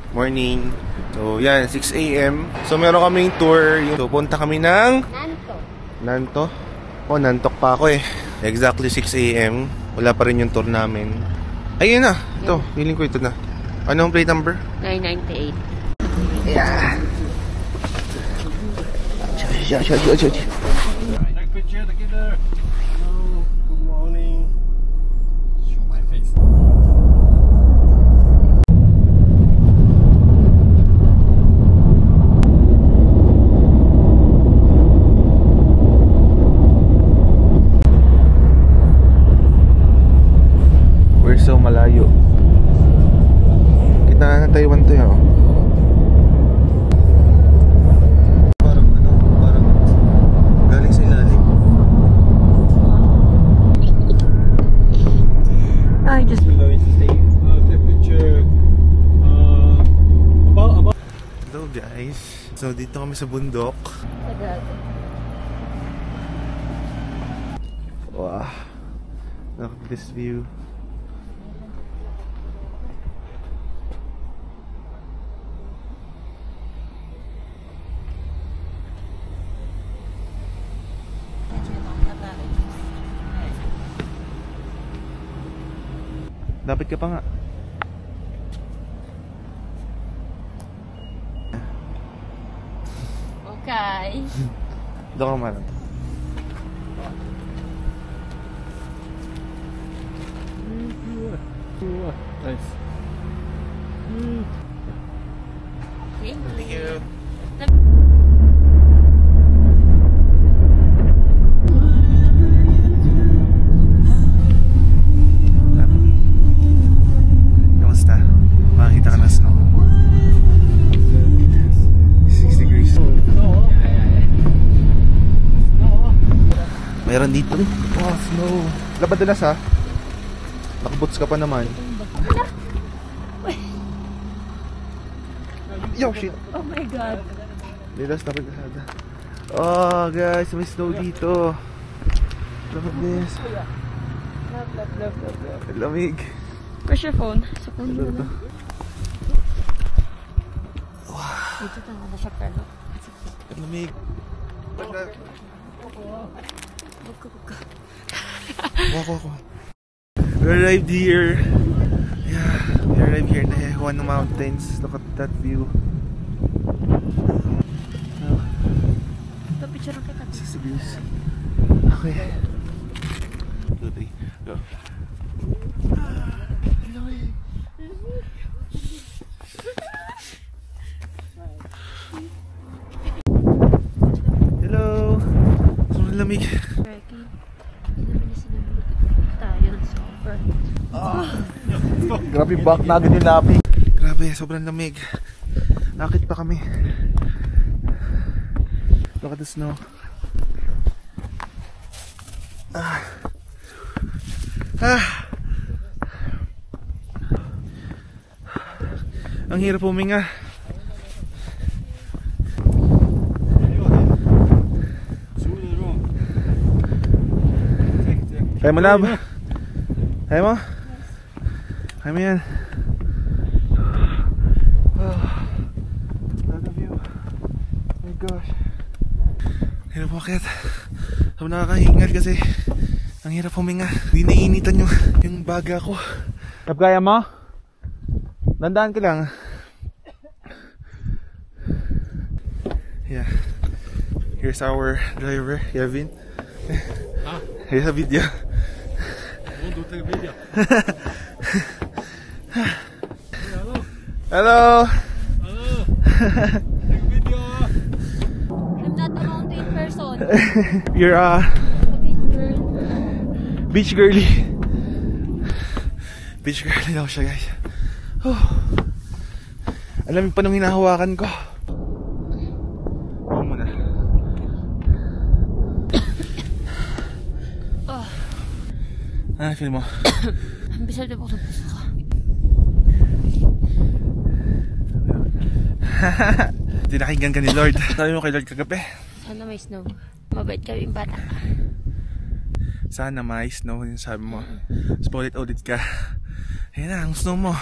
Morning. So, yan, 6 AM. So, meron kaming tour. So, punta kami ng Nanto. Oh, nantok pa ako eh. Exactly 6 AM. Wala pa rin yung tour namin. Ayun na. Ito, feeling ko ito na. Anong plate number? 998. Yeah. Take picture together. Hello, good morning. Show my face. We're so malayo. Kita na ng Taiwan to yan. Parang galing sa ilalim. I just Take picture. About. Hello guys. So dito kami sa bundok. Wow. Look at this view. Dapat ka pa nga. okay. Doon ka man. Nice. Thank you. Kamusta? Makakita ka ng snow. 6 degrees. Mayroon dito rin. Oh, snow. Labadalas ha. Nakaboots ka pa naman. Yo, shit. Oh my god. Lilas na pagkasada. Oh, guys, may snow dito. Look at this. Lamig. Where's your phone? Sa phone mo na. Dito tanga na siya pero. Lamig. Wako. We arrived here. Yeah, we arrived here in the Hehuan Mountains. Look at that view. Ito, picture lang kita. 6 degrees. Okay. 2, 3, go. Hello. Sobrang lamig. Turkey. Tayo ng super. Grabe, back na agad yung labi. Grabe, sobrang lamig. Nakit pa kami. Look at the snow. Ang hirap huminga. Kaya mo lab? Kaya mo? Kaya mo yan? Another view. Oh my gosh. Hirap makit. Sabi nakakahingal kasi ang hirap huminga. Hindi naiinitan yung baga ko. Kaya mo? Dandaan ka lang. Yeah. Here's our driver, Kevin. Here's a video. Want to take a video? Hello. Hello. Take a video. I'm not a mountain person. You're A beach girl. beach girly. Beach girly daw siya, guys. Alam mo pa nung hinahawakan ko. Oo muna. Ah, feel mo? Ang bisal na po sa puso ko. Dinakinggan ka ni Lord. Sabi mo kay Lord kagabi. Sana may snow. Mabait kami bata. Sana may snow yung sabi mo. Tapos ulit ka. Ayan na, ang snow mo.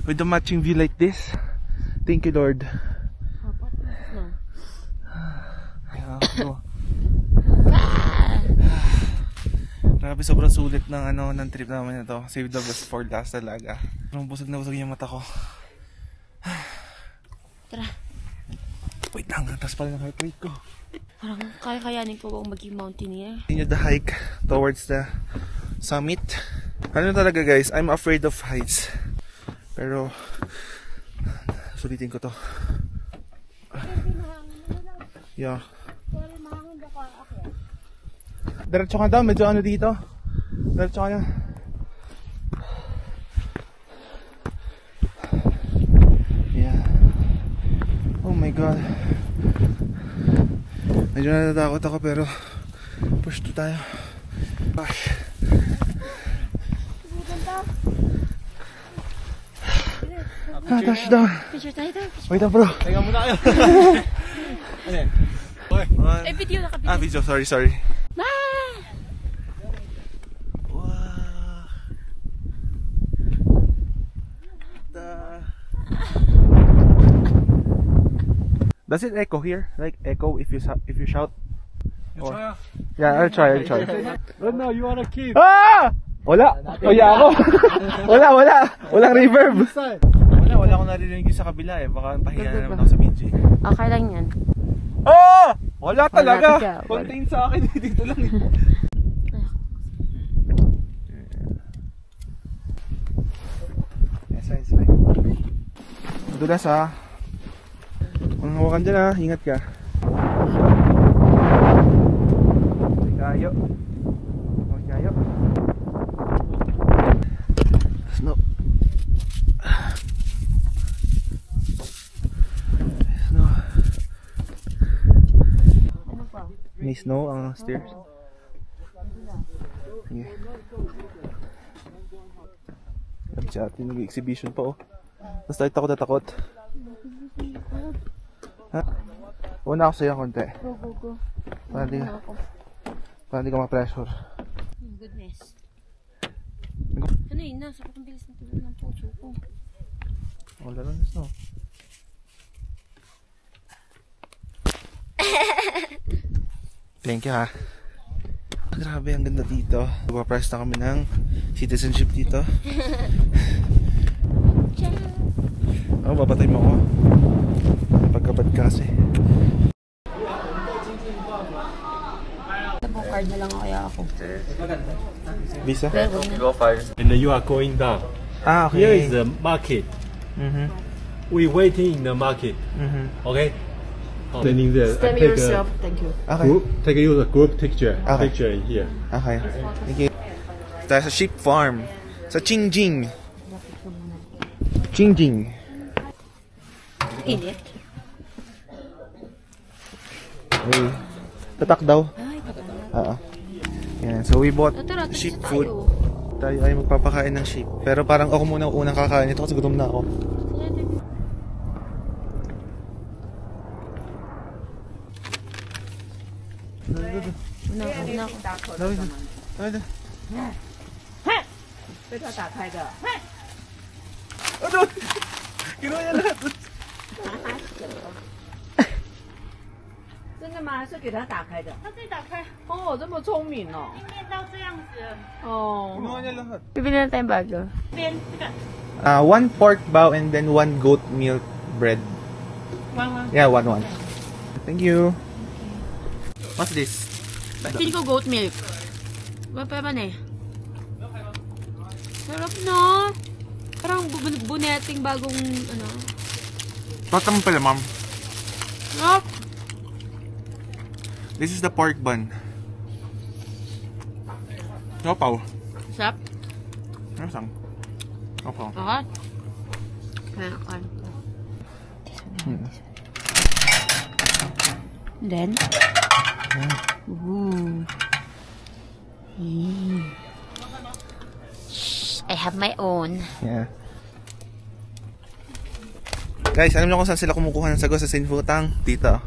With the matching view like this. Thank you, Lord. No. Yeah, bro. Grabe, sobrang sulit ng trip namin na to. Save the best for last talaga. Parang busog na busog yung mata ko. Tara. Wait lang, taas pala ng heart rate ko. Parang kaya-kayanin ko bang maging mountaineer. Continue the hike towards the summit. Ano talaga guys, I'm afraid of heights. Pero, sulitin ko to. Yeah. Diretso ka daw, medyo ano dito. Diretso ka na. Yeah. Oh my god. Medyo natatakot ako pero push to tayo. Gosh. Touchdown. Picture tayo daw. Wait lang bro. Teka muna kayo. Ano yan? Okay. Eh, video na Video, sorry. Bye! Wow. Does it echo here? Like echo if you shout? You try ah. Yeah, I'll try. Oh no, you wanna keep. Ah! Wala. Kaya ako. Wala. Walang reverb. Side. Wala akong narinig sa kabila eh. Baka pahinga na naman ako sa BG. Okay lang yan. Ah! Wala talaga. talaga. Contain sa akin dito lang. Yes, fine. Madulas ha. Ang hawakan dyan ha. Ingat ka. Kayo. Snow. May snow ang stairs. Sige. Sabi sa atin, nag-exhibition pa oh. Tapos tayo takot. Ha? Una ako sa'yo konti. Go. Para di ka ma-pressure. Goodness. Ano yun na? Sakot ang bilis ng tulog ng puso ko. Wala lang na snow. Thank you ha. Grabe, ang ganda dito. Magpapress na kami ng citizenship dito. Oh, babatay mo ako. Pagkabad ka kasi. Sabong card na lang kaya ako. Visa? And then you are going down. Ah, okay. Here is the market. Mm-hmm. We waiting in the market. Mm-hmm. Okay. Standing there. Stand yourself. Thank you. Okay. Take you a group picture. Okay. Picture in here. Okay. Thank you. Tayo sa sheep farm. Sa Qingjing. Init. Okay. Tatak daw. Ay, patay. Oo. Yan. So we bought Tara, sheep tayo. food. Tayo ay magpapakain ng sheep. Pero parang ako muna unang kakain ito kasi gutom na ako. Una ako. Dawid. 被他打开的。 Ano? Kinuha niya lahat. 真的吗？是给他打开的。他自己打开，哦，这么聪明哦。练到这样子。 哦。 Kinuha niya lahat. Bibili na tayong bago. 边这个 One pork bao and then one goat milk bread. Yeah, one. Thank you. What's this? Pili ko goat milk. Wala man eh. Sarap no? Parang buneting bagong ano. Tatam pala, ma'am. Sarap. This is the pork bun. Sopaw. Sarap. Ano sang? Sopaw. Okay. Kaya. Then? Ooh. I have my own. Yeah. Guys, alam niyo kung saan sila kumukuha ng sago sa Sinfutang? Dito.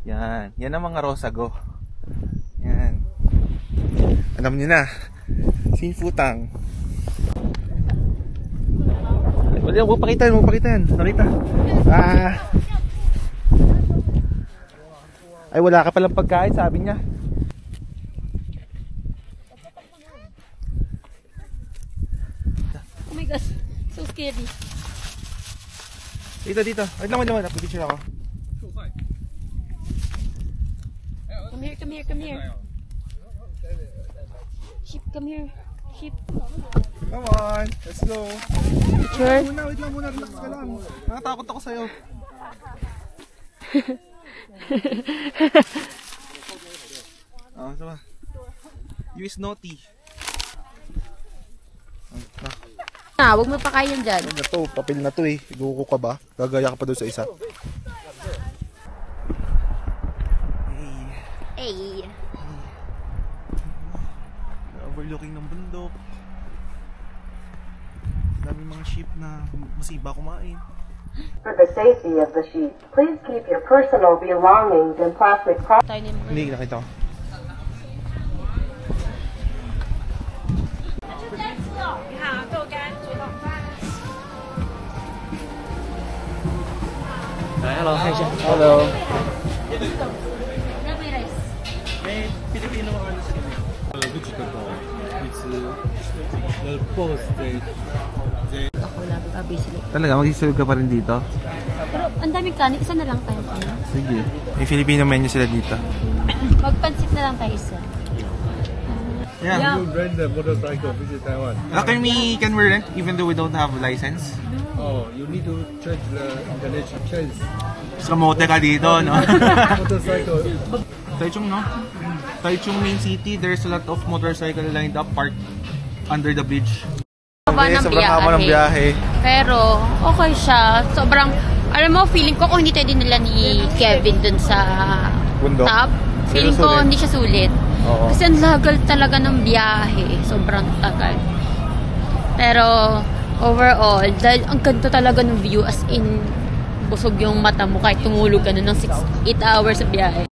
Yan. Yan ang mga raw sago. Yan. Alam niyo na. Sinfutang. Wala, huwag pakitan. Nakita. Ay, wala ka palang pagkain, sabi niya. Oh my gosh, so scary. Dito. Wait lang. Picture ako. Come here. Sheep, come here. Sheep. Come on, let's go. Picture. Wait lang muna, relax ka lang. Nakatakot ako sa'yo. Sama. You is naughty. Huwag mo pa kayan dyan. Ano to? Papel na to eh. Iguko ka ba? Gagaya ka pa doon sa isa. Hey. Overlooking ng bundok. Dami mga sheep na masiba kumain. For the safety of the sheep, please keep your personal belongings in plastic products. Tayo na yung Hindi, nakita ko. Hello. Ako lang, busy. Talaga, magsisulog ka pa rin dito? Pero ang daming kanin, isa na lang tayo kanin. Sige. May Filipino menu sila dito. Magpansit na lang tayo isa. Yeah. You rent the motorcycle visit Taiwan. Can we rent even though we don't have a license? Oh, you need to check the international chance. Sa mote ka dito, no? Motorcycle. Taichung, no? Taichung main city, there's a lot of motorcycle lined up parked under the bridge. Sobrang haba ng biyahe. Pero, okay siya. Sobrang, alam mo, feeling ko kung hindi tayo dinala ni Kevin dun sa Bundok? top, feeling ko Sulit. hindi siya sulit. Oo. Kasi ang lagal talaga ng biyahe. Sobrang tagal. Pero, overall, dahil ang ganda talaga ng view, as in, busog yung mata mo kahit tumulog ka na ng 8 hours sa biyahe.